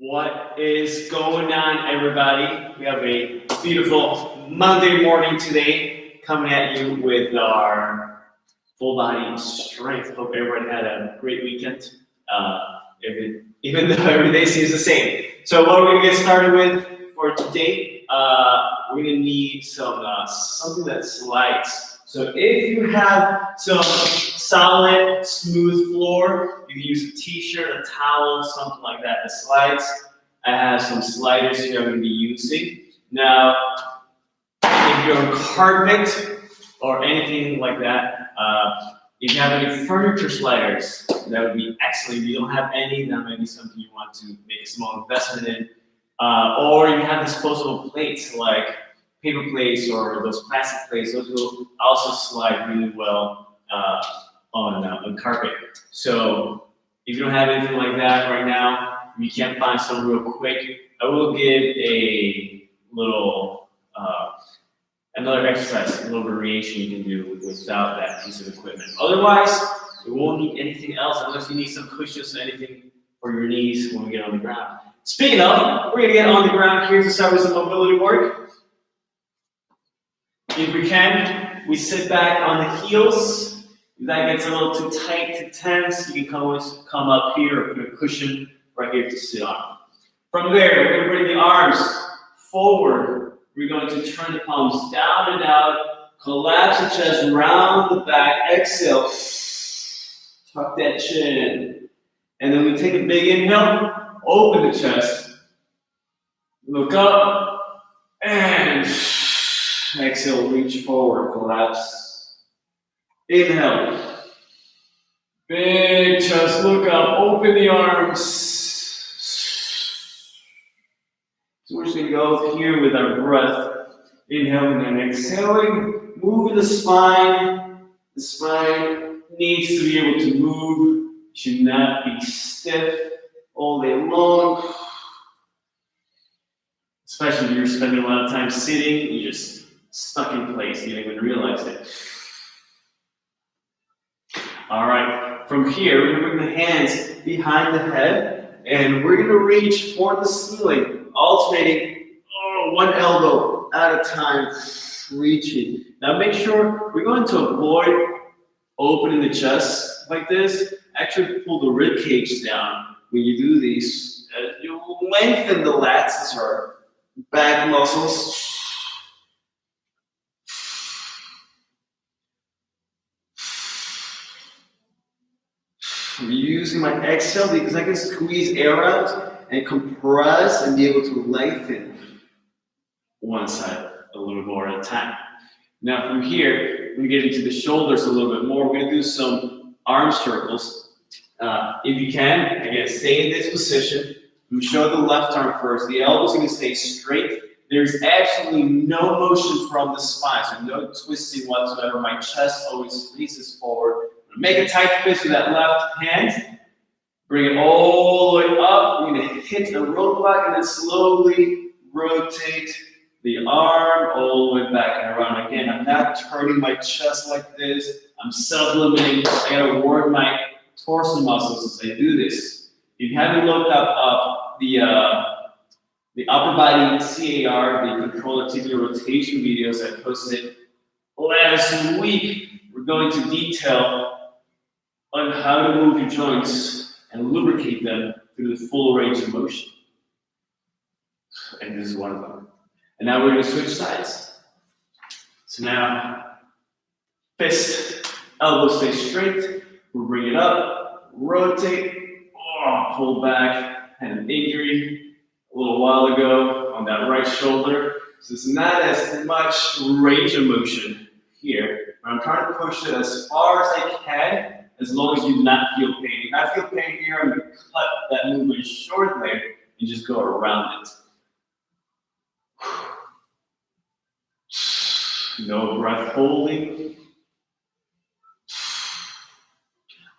What is going on, everybody? We have a beautiful Monday morning today, coming at you with our full body strength. Hope everyone had a great weekend, even though every day seems the same. So what we're gonna get started with for today, we're gonna need some something that slides. So if you have some solid, smooth floor, you can use a t-shirt, a towel, something like that that slides. I have some sliders here I'm going to be using. Now, if you're on carpet or anything like that, if you have any furniture sliders, that would be excellent. If you don't have any, that might be something you want to make a small investment in. Or you have disposable plates like paper plates or those plastic plates. Those will also slide really well on carpet. So if you don't have anything like that right now, if you can't find some real quick, I will give a little another exercise, a little variation you can do without that piece of equipment. Otherwise, you won't need anything else unless you need some cushions or anything for your knees when we get on the ground. Speaking of, we're gonna get on the ground here to start with some mobility work. If we can, we sit back on the heels. If that gets a little too tight, too tense, you can always come up here or put a cushion right here to sit on. From there, we're going to bring the arms forward. We're going to turn the palms down and out, collapse the chest, round the back, exhale, tuck that chin. And then we take a big inhale, open the chest, look up, and exhale, reach forward, collapse. Inhale. Big chest, look up, open the arms. So we're just going to go here with our breath. Inhaling and exhaling. Moving the spine. The spine needs to be able to move. It should not be stiff all day long. Especially if you're spending a lot of time sitting, you're just stuck in place. You don't even realize it. All right, from here, we're going to bring the hands behind the head, and we're going to reach for the ceiling, alternating one elbow at a time, reaching. Now make sure we're going to avoid opening the chest like this. Actually pull the rib cage down when you do these. You'll lengthen the lats or back muscles. I'm using my exhale because I can squeeze air out and compress and be able to lengthen one side a little more at a time. Now from here, we get into the shoulders a little bit more. We're going to do some arm circles. If you can, again, stay in this position. We show the left arm first. The elbow's going to stay straight. There's absolutely no motion from the spine, so no twisting whatsoever. My chest always faces forward. Make a tight fist with that left hand. Bring it all the way up. We're going to hit a roadblock and then slowly rotate the arm all the way back and around. Again, I'm not turning my chest like this. I'm self-limiting. I got to work my torso muscles as I do this. If you haven't looked up the upper body CAR, the controlled articular rotation videos I posted last week, we're going to detail on how to move your joints and lubricate them through the full range of motion. And this is one of them. And now we're going to switch sides. So now, fist, elbow stay straight. We'll bring it up, rotate, pull back. Had an injury a little while ago on that right shoulder. So it's not as much range of motion here. But I'm trying to push it as far as I can, as long as you do not feel pain. If I feel pain here, I'm going to cut that movement short there and just go around it. No breath holding.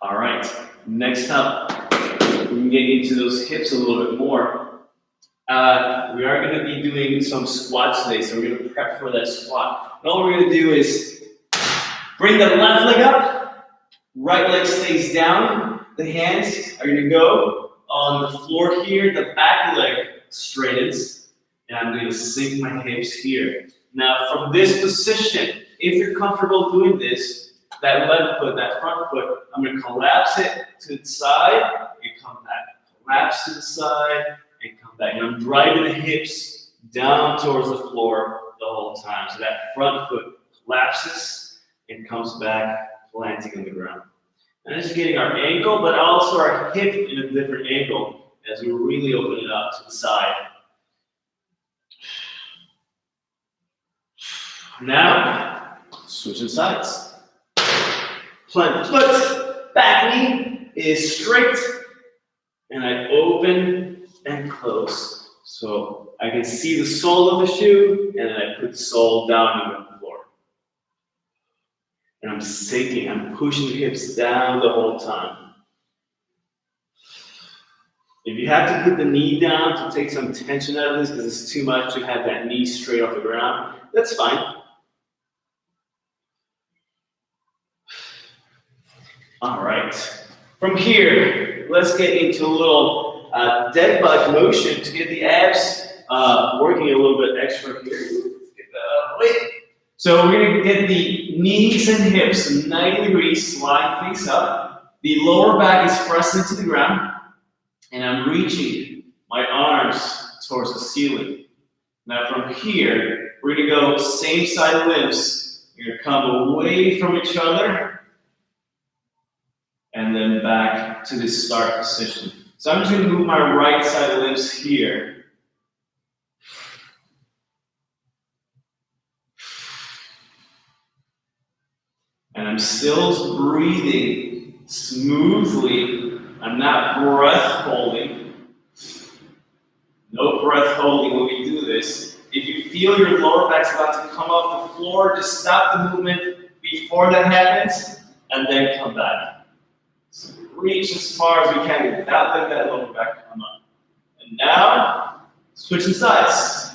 All right, next up, we can get into those hips a little bit more. We are going to be doing some squats today, so we're going to prep for that squat. And all we're going to do is bring the left leg up, right leg stays down. The hands are going to go on the floor here, the back leg straightens, and I'm going to sink my hips here. Now, from this position, if you're comfortable doing this, that left foot, that front foot, I'm going to collapse it to the side and come back. Collapse to the side and come back. And I'm driving the hips down towards the floor the whole time. So that front foot collapses and comes back, planting on the ground. And this is getting our ankle, but also our hip in a different angle as we really open it up to the side. Now, switching sides. Plant foot, back knee is straight, and I open and close. So I can see the sole of the shoe, and then I put the sole down on the floor. And I'm sinking, I'm pushing the hips down the whole time. If you have to put the knee down to take some tension out of this because it's too much to have that knee straight off the ground, that's fine. All right. From here, let's get into a little dead bug motion to get the abs working a little bit extra here. Let's get that out of the way. So we're going to get the knees and hips 90 degrees, slide face up. The lower back is pressed into the ground, and I'm reaching my arms towards the ceiling. Now from here, we're going to go same side limbs. You're going to come away from each other, and then back to this start position. So I'm just going to move my right side limbs here. And I'm still breathing smoothly. I'm not breath holding. No breath holding when we do this. If you feel your lower back's about to come off the floor, just stop the movement before that happens, and then come back. So reach as far as we can without letting that lower back come up. And now, switching sides.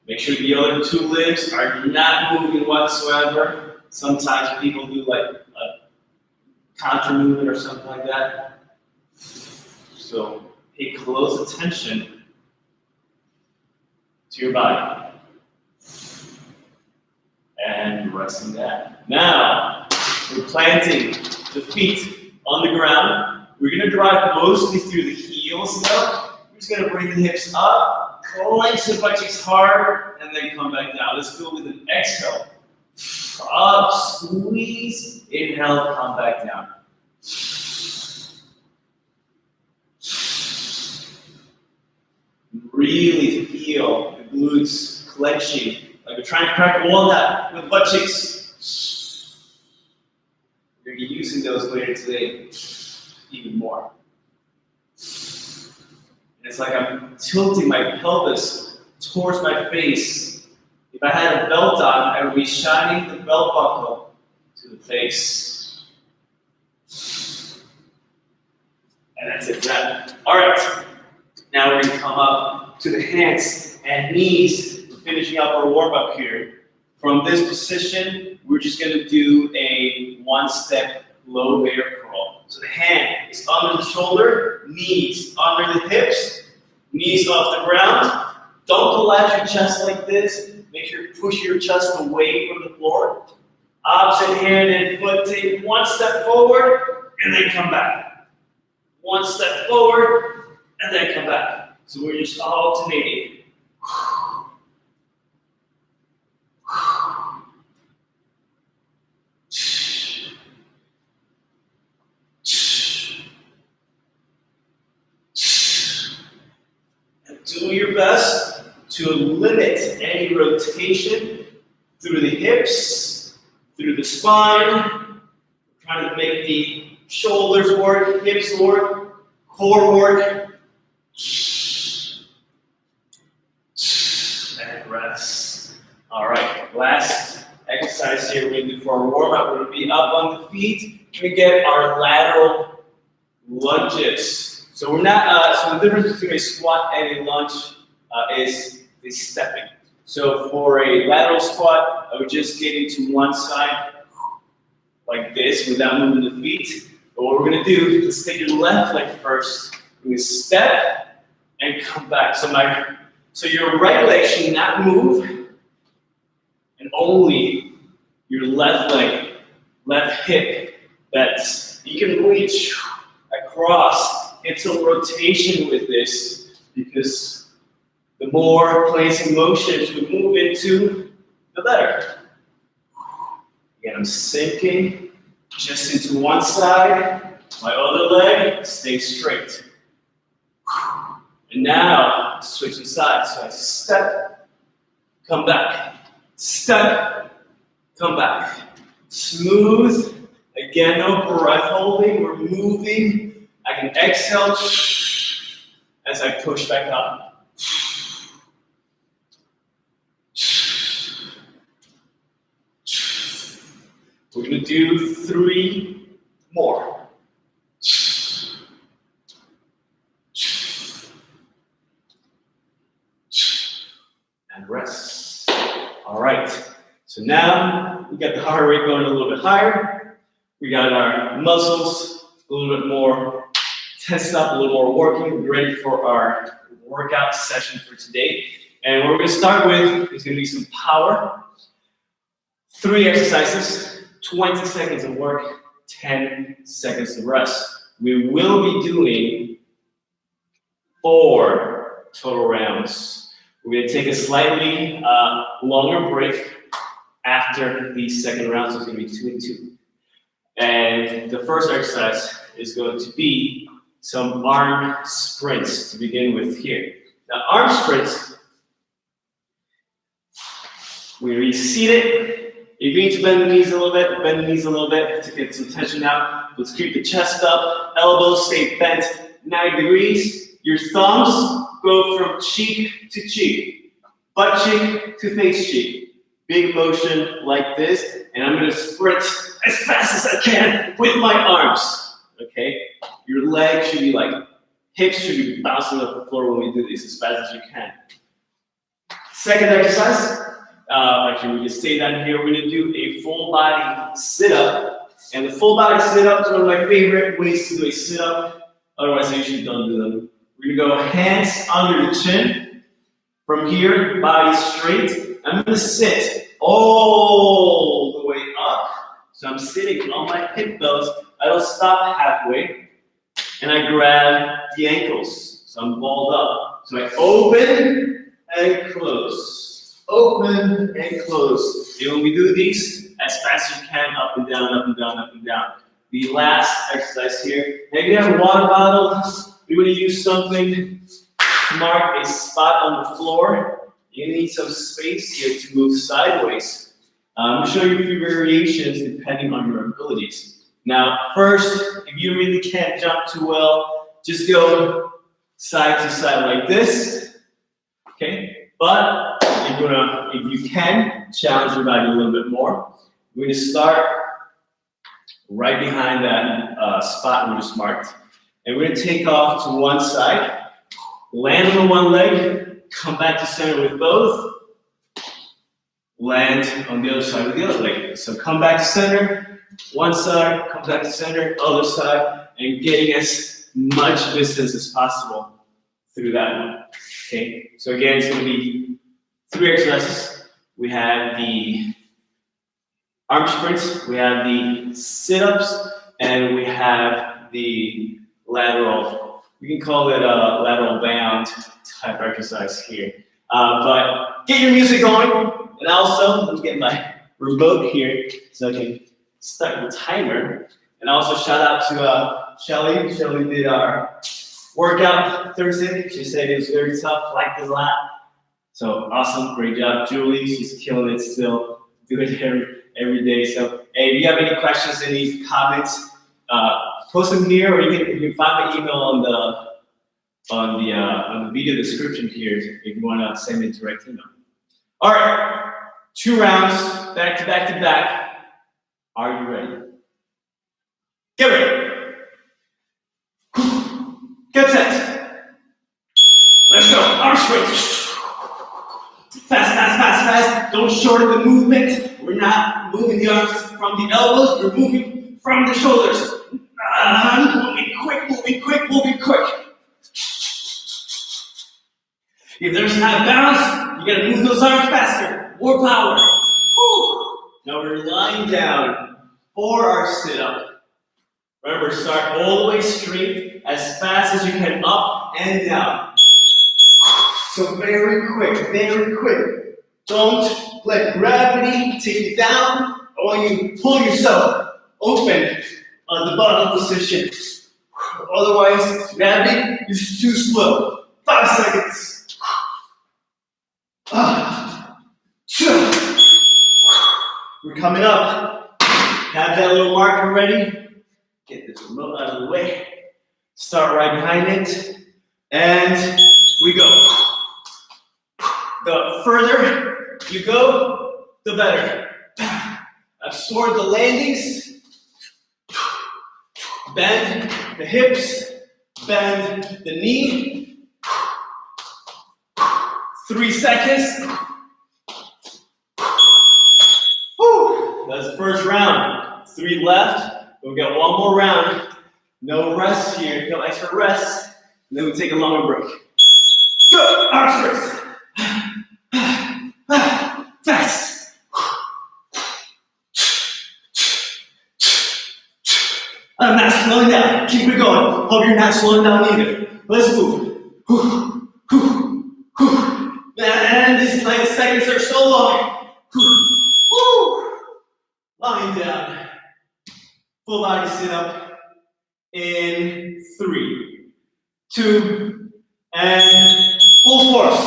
Make sure the other two limbs are not moving whatsoever. Sometimes people do like a contra movement or something like that. So pay close attention to your body. And resting that. Now, we're planting the feet on the ground. We're going to drive mostly through the heels now. We're just going to bring the hips up. Clench the butt cheeks hard, and then come back down. Let's go with an exhale. Up, squeeze, inhale, come back down. Really feel the glutes clenching, like we're trying to crack a walnut with butt cheeks. We're going to be using those later today even more. It's like I'm tilting my pelvis towards my face. If I had a belt on, I would be shining the belt buckle to the face. And that's it, wrap. All right, now we're going to come up to the hands and knees, finishing up our warm-up here. From this position, we're just going to do a one-step low bear crawl. So the hand is under the shoulder, knees under the hips, knees off the ground. Don't collapse your chest like this. Make sure you push your chest away from the floor. Opposite hand and foot, take one step forward and then come back. One step forward and then come back. So we're just alternating. Do your best to limit any rotation through the hips, through the spine. Trying to make the shoulders work, hips work, core work. And rest. All right, last exercise here we're going to do for our warm-up. We're going to be up on the feet. We're going to get our lateral lunges. So we're not. So the difference between a squat and a lunge is is stepping. So for a lateral squat, I would just get into one side like this without moving the feet. But what we're gonna do, let's take your left leg first. We're gonna step and come back. So your right leg should not move, and only your left leg, left hip. You can reach across, get some rotation with this, because the more planes and motions we move into, the better. Again, I'm sinking just into one side, my other leg stays straight. And now, switching sides. So I step, come back, step, come back. Smooth. Again, no breath holding, we're moving. I can exhale as I push back up. We're gonna do 3 more. And rest. All right, so now we got the heart rate going a little bit higher. We got our muscles a little bit more tensed up, a little more working. We're ready for our workout session for today. And what we're gonna start with is gonna be some power. 3 exercises, 20 seconds of work, 10 seconds of rest. We will be doing 4 total rounds. We're gonna take a slightly longer break after the second round, so it's gonna be 2 and 2. And the first exercise is going to be some arm sprints to begin with here. Now, arm sprints, we reseat it. You need to bend the knees a little bit, to get some tension out. Let's keep the chest up, elbows stay bent 90 degrees. Your thumbs go from cheek to cheek, butt cheek to face cheek. Big motion like this, and I'm gonna sprint as fast as I can with my arms, okay? Your legs should be hips should be bouncing off the floor when we do this as fast as you can. Second exercise, actually we can say that here, we're gonna do a full body sit-up. And the full body sit-up is one of my favorite ways to do a sit-up, otherwise I usually don't do them. We're gonna go hands under the chin. From here, body straight. I'm gonna sit all the way up. So I'm sitting on my hip belts. I don't stop halfway. And I grab the ankles. So I'm balled up. So I open and close. Open and close. And when we do these, as fast as you can, up and down, up and down, up and down. The last exercise here. Now you have a water bottle. You're gonna use something to mark a spot on the floor. You need some space here to move sideways. I'm showing you a few variations depending on your abilities. Now, first, if you really can't jump too well, just go side to side like this, okay? But if you can, challenge your body a little bit more. We're gonna start right behind that spot we just marked. And we're gonna take off to one side, land on one leg, come back to center with both, land on the other side with the other leg. So come back to center, one side, come back to center, other side, and getting as much distance as possible through that one. Okay, so again, it's gonna be 3 exercises. We have the arm sprints, we have the sit-ups, and we have the lateral, we can call it a lateral bound type exercise here. But get your music going, and also, let me get my remote here so I can start the timer. And also shout out to Shelly. Shelly did our workout Thursday. She said it was very tough, liked it a lot. So awesome, great job. Julie, she's killing it still, doing it every day. So hey, if you have any questions, any comments, post them here, or you can find my email on the video description here if you want to send me a direct email. All right, 2 rounds, back to back to back. Are you ready? Get ready. Get set. Let's go. Arm straight. Fast, fast, fast, fast. Don't shorten the movement. We're not moving the arms from the elbows. We're moving from the shoulders. Moving quick, moving quick, moving quick. If there's not bounce, you gotta move those arms faster. More power. Woo. Now we're lying down for our sit-up. Remember, start all the way straight, as fast as you can, up and down. So very quick, very quick. Don't let gravity take you down. I want you to pull yourself open on the bottom position. Otherwise, gravity is too slow. 5 seconds. We're coming up. Have that little marker ready. Get this remote out of the way. Start right behind it. And we go. The further you go, the better. Absorb the landings. Bend the hips. Bend the knee. 3 seconds. Woo. That's the first round. 3 left. We'll get one more round. No rest here. No extra rest. And then we take a longer break. Go. Arm stretch. Fast. I'm not slowing down. Keep it going. Hope you're not slowing down either. Let's move. And these 90 seconds are so long. Lying down. Full body sit up in 3, 2, and full force.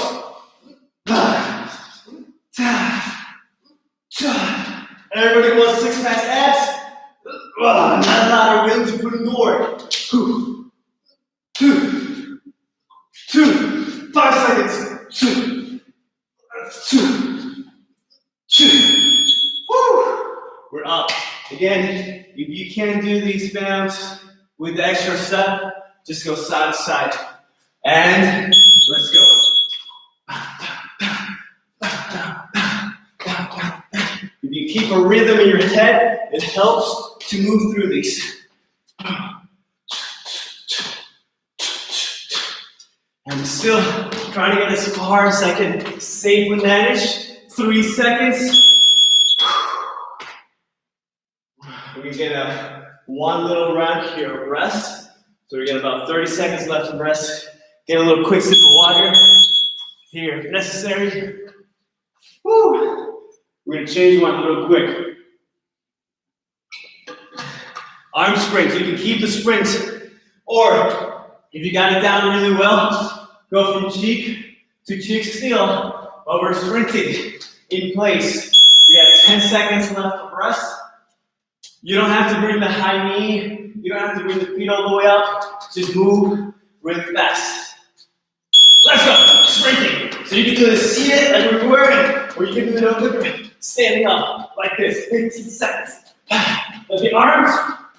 Everybody wants 6-pack abs. Not a lot of room to put in the work. 5 seconds. We're up. Again, if you can't do these bounds with the extra step, just go side to side. And let's go. If you keep a rhythm in your head, it helps to move through these. I'm still trying to get as far as I can safely manage. 3 seconds. We get one little round here of rest. So we get about 30 seconds left of rest. Get a little quick sip of water here if necessary. Woo. We're going to change one real quick. Arm sprints. You can keep the sprint. Or if you got it down really well, go from cheek to cheek still while we're sprinting in place. We got 10 seconds left of rest. You don't have to bring the high knee. You don't have to bring the feet all the way up. Just move really fast. Let's go. Sprinting. So you can do this seated like we're wearing, or you can do it on the standing up like this. 15 seconds. But the arms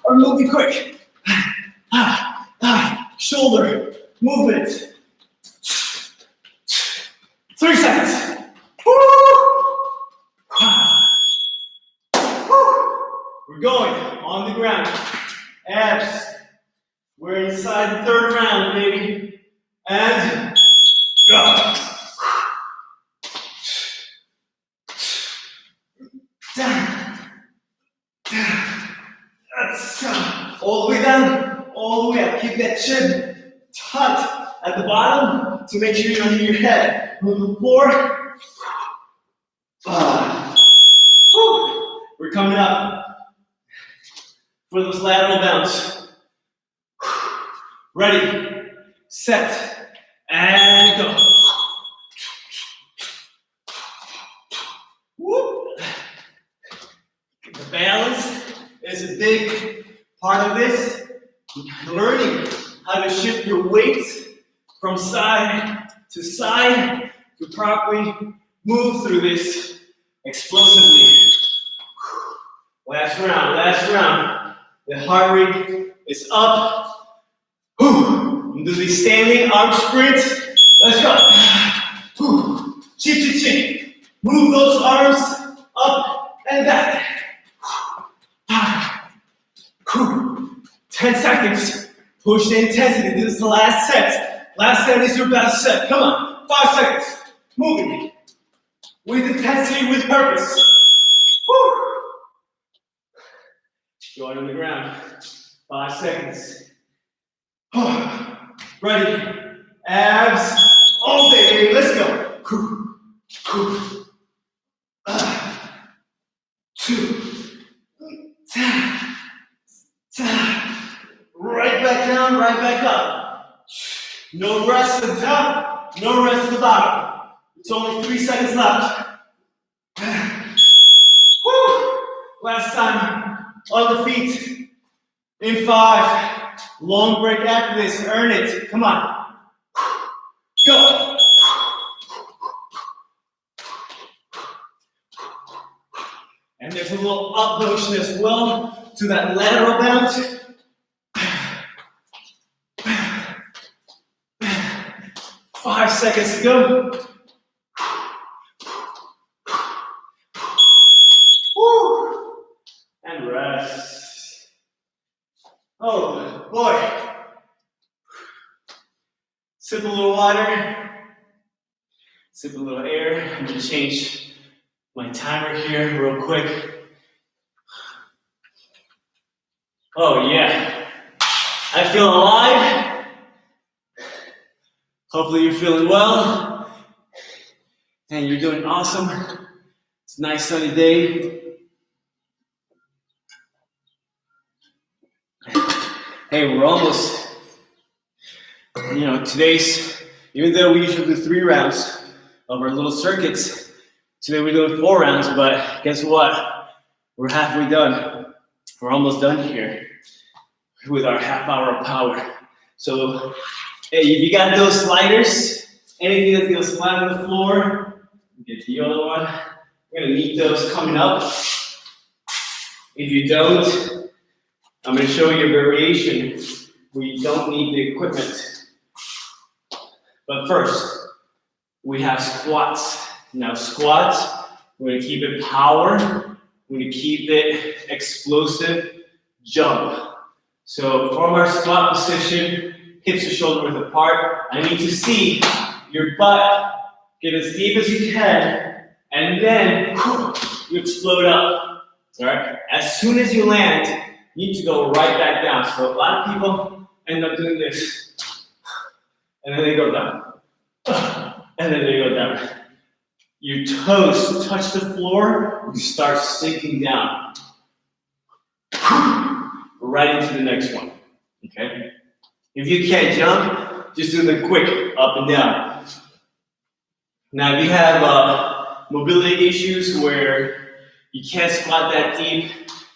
are moving quick. Shoulder movement. 3 seconds. We're going on the ground. Abs. We're inside the third round, baby. And go. Down. All the way down. All the way up. Keep that chin tucked at the bottom to make sure you don't hit your head. On the floor. We're coming up for those lateral bounce. Ready, set, and go. Whoop. The balance is a big part of this. Learning how to shift your weight from side to properly move through this explosively. Last round. The heart rate is up. Do the standing arm sprints. Let's go. Cheek to cheek. Move those arms up and back. 10 seconds. Push the intensity. This is the last set. Last set is your best set. Come on. 5 seconds. Moving. With intensity, with purpose. Woo. Going on the ground. 5 seconds. Ready. Abs all day, baby. Let's go. 2. Right back down, right back up. No rest at the top, no rest at the bottom. It's only 3 seconds left. Woo. Last time on the feet. In 5. Long break after this. Earn it. Come on. Go. And there's a little up motion as well to that lateral bounce. 5 seconds to go. Woo. And rest. Oh boy. Sip a little water. Sip a little air. I'm gonna change my timer here real quick. Oh yeah. I feel alive. Hopefully you're feeling well. And you're doing awesome. It's a nice sunny day. Hey, we're almost, today's, even though we usually do 3 rounds of our little circuits, today we're doing 4 rounds, but guess what? We're halfway done. We're almost done here with our half-hour of power. So, hey, if you got those sliders, anything that's gonna slide on the floor, get the other one. We're gonna need those coming up. If you don't, I'm gonna show you a variation where you don't need the equipment. But first, we have squats. Now squats, we're gonna keep it power, we're gonna keep it explosive, jump. So from our squat position, hips to shoulder width apart, I need to see your butt get as deep as you can, and then you explode up. All right? As soon as you land, you need to go right back down. So a lot of people end up doing this, and then they go down, and then they go down. Your toes touch the floor, you start sinking down. Right into the next one. Okay? If you can't jump, just do the quick up and down. Now, if you have mobility issues where you can't squat that deep,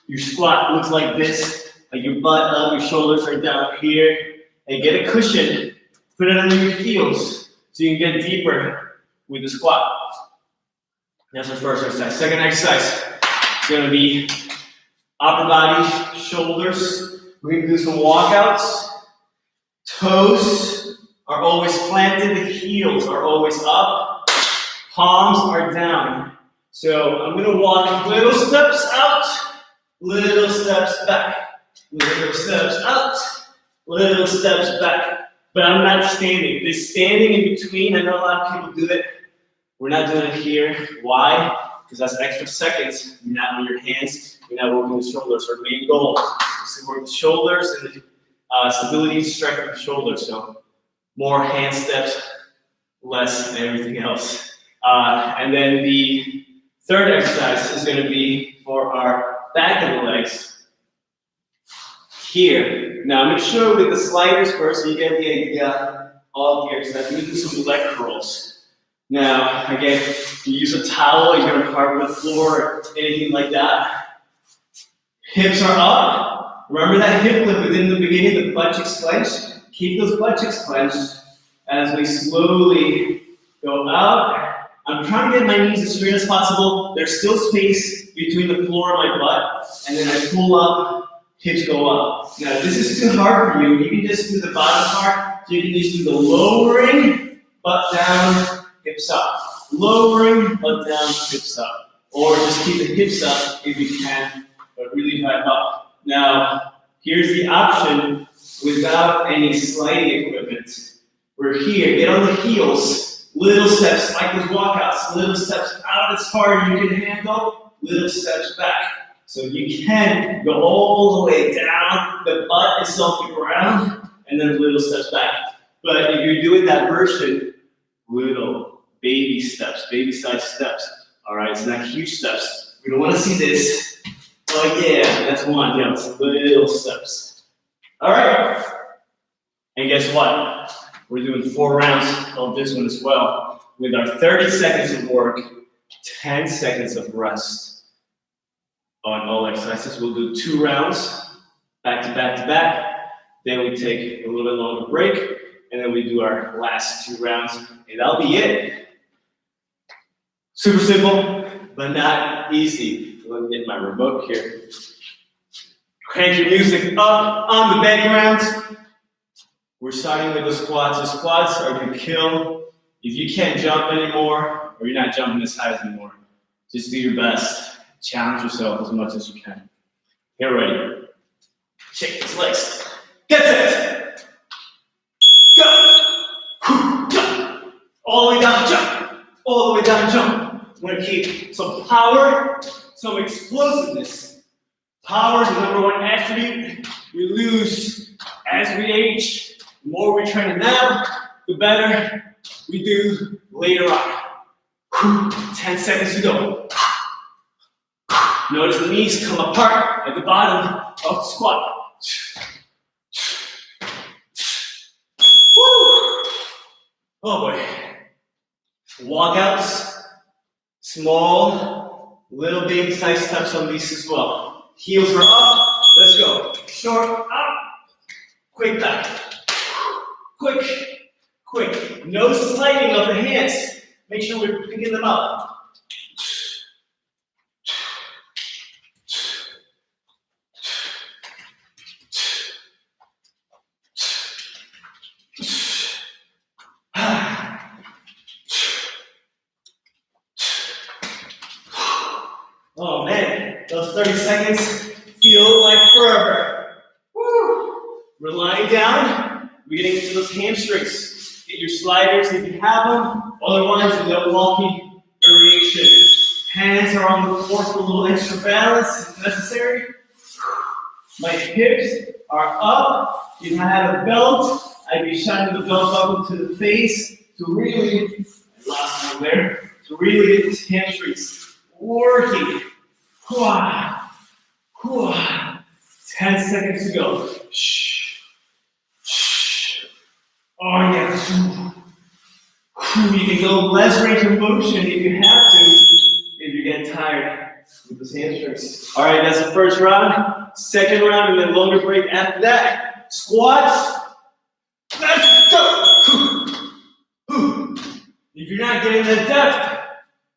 your squat looks like this, like your butt up, your shoulders are down here, and get a cushion, put it under your heels so you can get deeper with the squat. That's our first exercise. Second exercise is going to be upper body, shoulders. We're going to do some walkouts. Toes are always planted, the heels are always up, palms are down. So I'm going to walk little steps out, little steps back, little steps out, little steps back. But I'm not standing. This standing in between, I know a lot of people do that. We're not doing it here. Why? Because that's extra seconds. You're not on your hands, you're not working the shoulders. Our main goal is to work the shoulders and the stability and strength of the shoulders. So more hand steps, less everything else. And then the third exercise is going to be for our back of the legs. Here. Now I'm going to show you with the sliders first so you get the idea of the exercise. We're going to do some leg curls. Now, again, you use a towel, you're on hardwood floor, anything like that. Hips are up. Remember that hip lift within the beginning, the buttocks clenched? Keep those buttocks clenched as we slowly go out. I'm trying to get my knees as straight as possible. There's still space between the floor and my butt. And then I pull up, hips go up. Now, if this is too hard for you, you can just do the bottom part. So you can just do the lowering, butt down, hips up. lowering but down, hips up. Or just keep the hips up if you can, but really drive up. Now, here's the option without any sliding equipment. We're here, get on the heels, little steps like those walkouts, little steps out as far as you can handle, little steps back. So you can go all the way down, the butt is off the ground, and then little steps back. But if you're doing that version, little baby steps, baby-sized steps. All right, it's not huge steps. We don't want to see this. Oh yeah, that's one. Yeah, it's little steps. All right. And guess what? We're doing 4 rounds of this one as well. With our 30 seconds of work, 10 seconds of rest. On all exercises, we'll do 2 rounds, back to back to back. Then we take a little bit longer break, and then we do our last 2 rounds, and that'll be it. Super simple, but not easy. Let me get my remote here. Crank your music up on the background. We're starting with the squats. The squats are gonna kill. If you can't jump anymore, or you're not jumping as high anymore, just do your best. Challenge yourself as much as you can. Get ready. Shake those legs. Get set. Go. Jump. All the way down, jump. All the way down, jump. We're gonna keep some power, some explosiveness. Power is the #1 attribute we lose as we age. The more we train it now, the better we do later on. 10 seconds to go. Notice the knees come apart at the bottom of the squat. Woo. Oh boy. Walkouts, small, little baby-sized steps on these as well. Heels are up, let's go. Short, up, quick back. Quick, quick. No sliding of the hands. Make sure we're picking them up. Oh man, those 30 seconds feel like forever. Woo. We're lying down, we're getting into those hamstrings. Get your sliders if you have them, otherwise do that walking variation. Hands are on the floor for a little extra balance if necessary. My hips are up. If I had a belt, I'd be shining the belt buckle to the face to really, last one there, to really get these hamstrings working. 10 seconds to go. Oh yeah. You can go less range of motion if you have to, if you get tired with those hamstrings. All right, that's the first round. Second round, and then longer break after that. Squats. Let's go. If you're not getting the depth,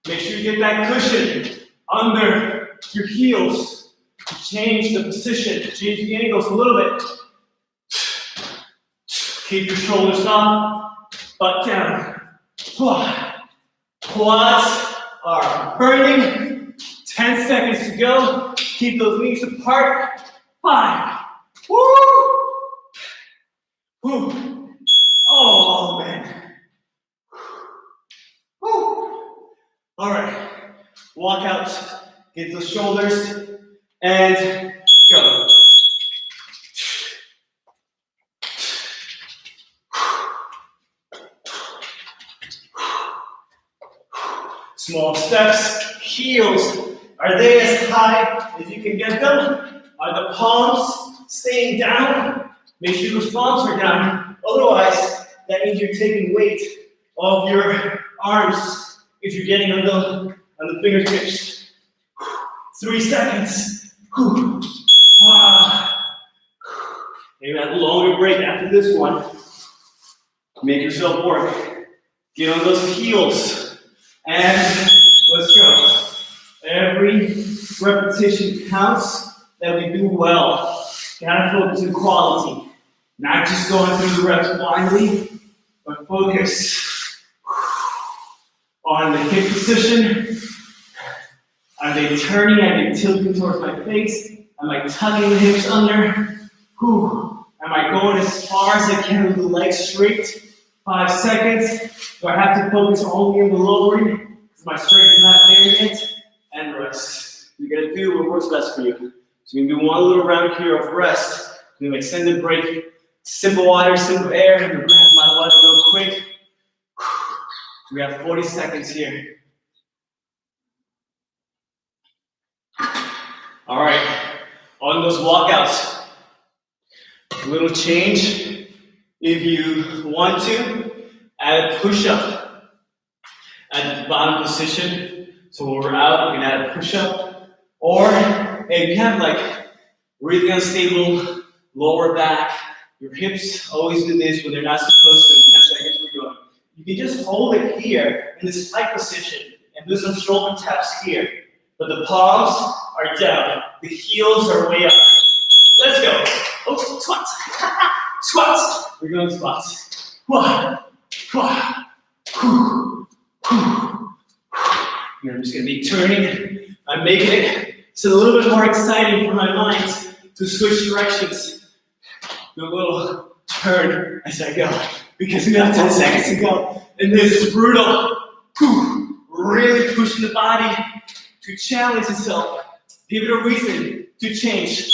make sure you get that cushion under your heels to change the position, change the angles a little bit. Keep your shoulders up, butt down. Quads are burning. 10 seconds to go. Keep those knees apart. 5. Woo! Woo. Oh man. Woo. All right. Walk out. Get those shoulders and go. Small steps, heels. Are they as high as you can get them? Are the palms staying down? Make sure those palms are down. Otherwise, that means you're taking weight off your arms if you're getting on the fingertips. 3 seconds. Maybe have a longer break after this one. Make yourself work. Get on those heels. And let's go. Every repetition counts that we do well. Gotta focus on quality. Not just going through the reps blindly, but focus. on the hip position? Are they turning? Are they tilting towards my face? Am I tugging the hips under? Whew. Am I going as far as I can with the legs straight? 5 seconds. Do I have to focus only on the lowering because my strength is not there yet? And rest. You're going to do what works best for you. So you can do one little round here of rest. Do an extended break. Simple water, simple air. I'm going to grab my water real quick. We have 40 seconds here. All right, on those walkouts, a little change. If you want to, add a push-up at the bottom position. So when we're out, we can add a push-up. Or if you have like really unstable lower back, your hips always do this when they're not supposed to. In 10 seconds, we're going. You can just hold it here in this tight position and do some shoulder taps here. But the palms are down. The heels are way up. Let's go. Oh, squats. Squats. We're going squats. One. And I'm just going to be turning. I'm making it a little bit more exciting for my mind to switch directions. Do a little turn as I go. Because we have 10 seconds to go. And this is brutal. Really pushing the body to challenge itself. Give it a reason to change.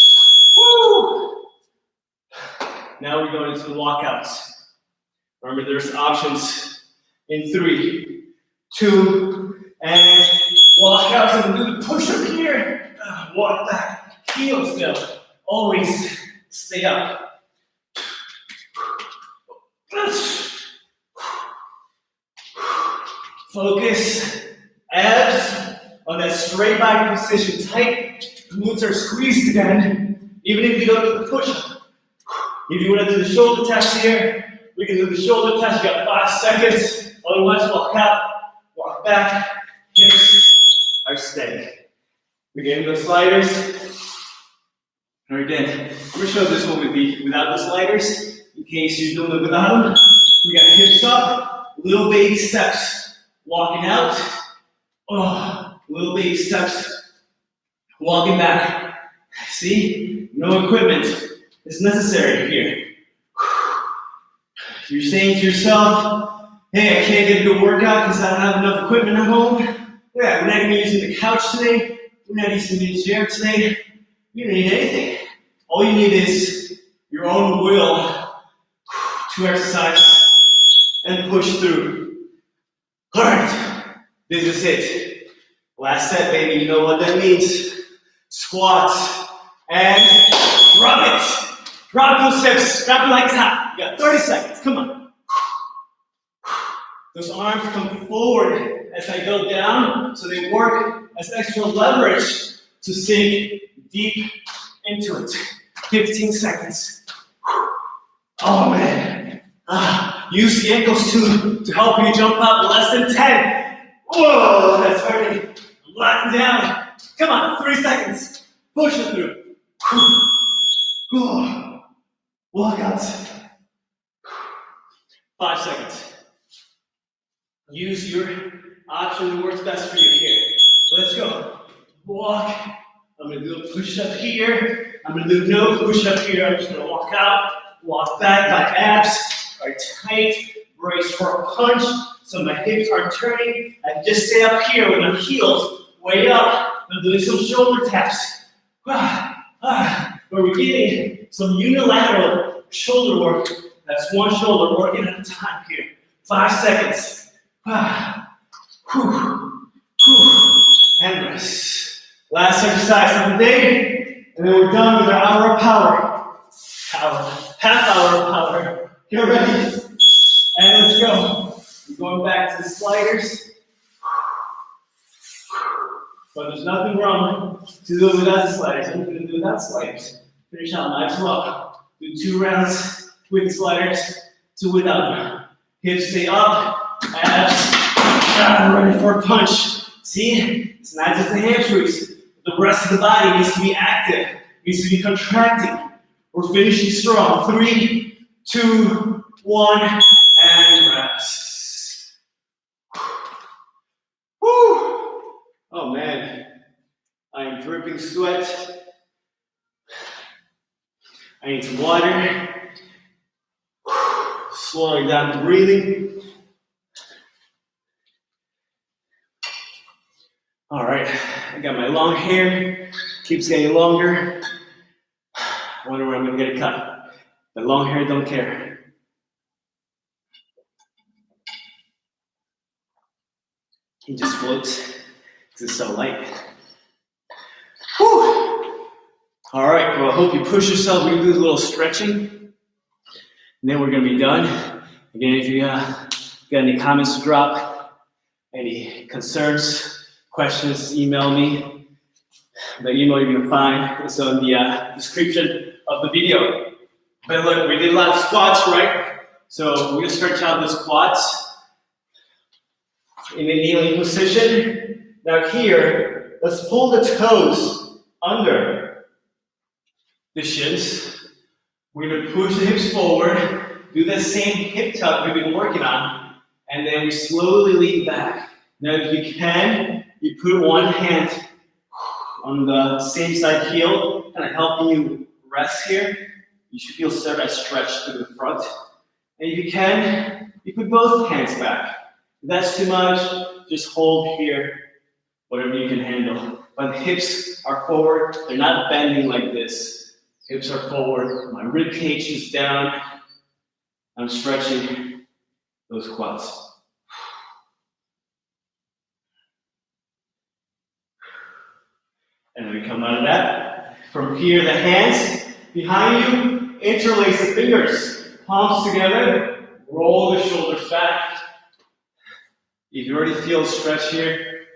Woo! Now we're going into the walkouts. Remember, there's options in 3, 2, and walkouts. I'm going to do the push-up here. Walk back. Heels still. Always stay up. Focus. Abs on that straight body position. Tight. Glutes are squeezed again. Even if you don't do the push-up. If you want to do the shoulder taps here, we can do the shoulder taps. You got 5 seconds. Otherwise, walk out, walk back. Hips are steady. We're getting those sliders. And again, I'm going to show this one without the sliders. In case you're doing it without them. We got hips up, little baby steps. Walking out. Little baby steps. Walking back. See? No equipment is necessary here. You're saying to yourself, hey, I can't get a good workout because I don't have enough equipment at home. Yeah, we're not even using the couch today. We're not using the chair today. You don't need anything. All you need is your own will to exercise and push through. All right, this is it. Last set, baby. You know what that means. Squats and drop it. Drop those hips. Drop it like it's hot. You got 30 seconds. Come on. Those arms come forward as I go down, so they work as extra leverage to sink deep into it. 15 seconds. Oh man. Use the ankles to help you jump up. Less than 10. Whoa, that's hurting. I'm locking down. Come on, 3 seconds. Push it through. Walkouts. 5 seconds. Use your option that works best for you here. Let's go. Walk. I'm going to do a push-up here. I'm going to do no push-up here. I'm just going to walk out, walk back. My abs are tight. Brace for a punch. So my hips aren't turning. I just stay up here with my heels way up. I'm doing some shoulder taps. Where we're getting some unilateral shoulder work. That's one shoulder working at a time here. 5 seconds. And rest. Last exercise of the day, and then we're done with our hour of power. Half hour of power. Get ready. And let's go. We're going back to the sliders. But there's nothing wrong to do it without the sliders. I'm going to do without sliders. Finish out, might as well. Do 2 rounds with the sliders, 2 without them. Hips stay up. Abs, ready for a punch. See, it's not just the hamstrings. The rest of the body needs to be active, needs to be contracting. We're finishing strong. 3, 2, 1, and rest. man, I am dripping sweat. I need some water. Slowing down the breathing. All right, I got my long hair. Keeps getting longer. I wonder where I'm gonna get it cut. But long hair don't care. He just floats because it's so light. Whew. All right, well, I hope you push yourself. We're gonna do a little stretching. And then we're gonna be done. Again, if you got any comments to drop, any concerns, questions, email me. The email you're gonna find is on the description of the video. But look, we did a lot of squats, right? So we're gonna stretch out those quads in a kneeling position. Now here, let's pull the toes under the shins. We're gonna push the hips forward, do the same hip tuck we've been working on, and then we slowly lean back. Now if you can, you put one hand on the same side heel, kind of helping you rest here. You should feel a stretch to the front. And if you can, you put both hands back. If that's too much, just hold here, whatever you can handle. But the hips are forward, they're not bending like this. Hips are forward, my rib cage is down. I'm stretching those quads. And then we come out of that. From here, the hands behind you, interlace the fingers, palms together, roll the shoulders back. If you already feel stretch here,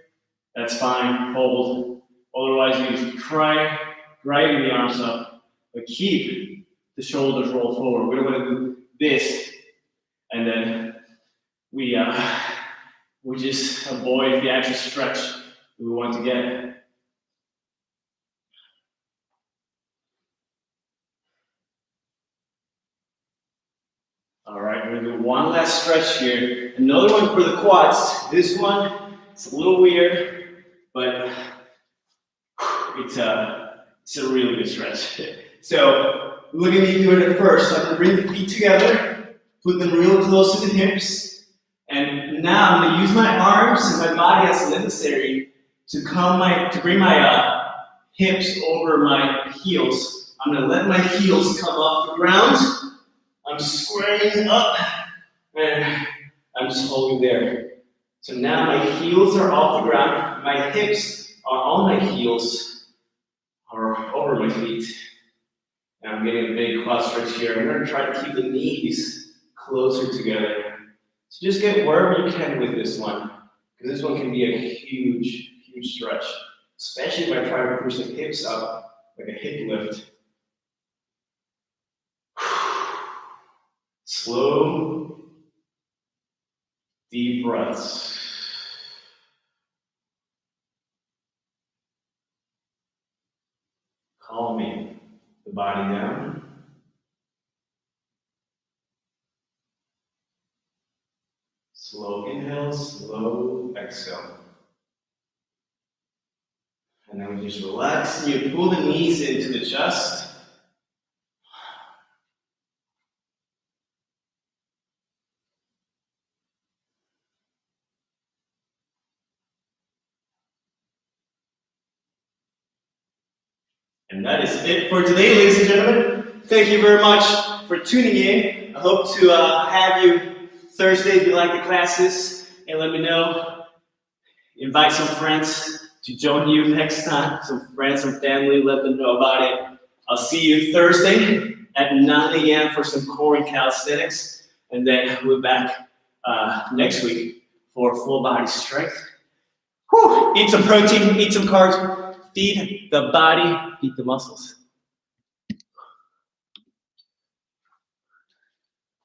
that's fine, hold. Otherwise, you just try driving the arms up, but keep the shoulders roll forward. We don't want to do this, and then we just avoid the actual stretch that we want to get. All right, we're gonna do one last stretch here. Another one for the quads. This one, it's a little weird, but it's a really good stretch. So look at me doing it first. I'm gonna bring the feet together, put them real close to the hips, and now I'm gonna use my arms and my body as necessary to bring my hips over my heels. I'm gonna let my heels come off the ground. I'm squaring up, and I'm just holding there. So now my heels are off the ground, my hips are on my heels, or over my feet. And I'm getting a big quad stretch here. I'm gonna try to keep the knees closer together. So just get wherever you can with this one, because this one can be a huge, huge stretch, especially if I try to push the hips up, like a hip lift. Slow, deep breaths. Calming the body down. Slow inhale, slow exhale. And then we just relax and you pull the knees into the chest. And that is it for today, ladies and gentlemen. Thank you very much for tuning in. I hope to have you Thursday if you like the classes, and let me know. Invite some friends to join you next time. Some friends, some family, let them know about it. I'll see you Thursday at 9 a.m. for some core and calisthenics, and then we're back next week for full body strength. Whew. Eat some protein, eat some carbs, feed the body, feed the muscles.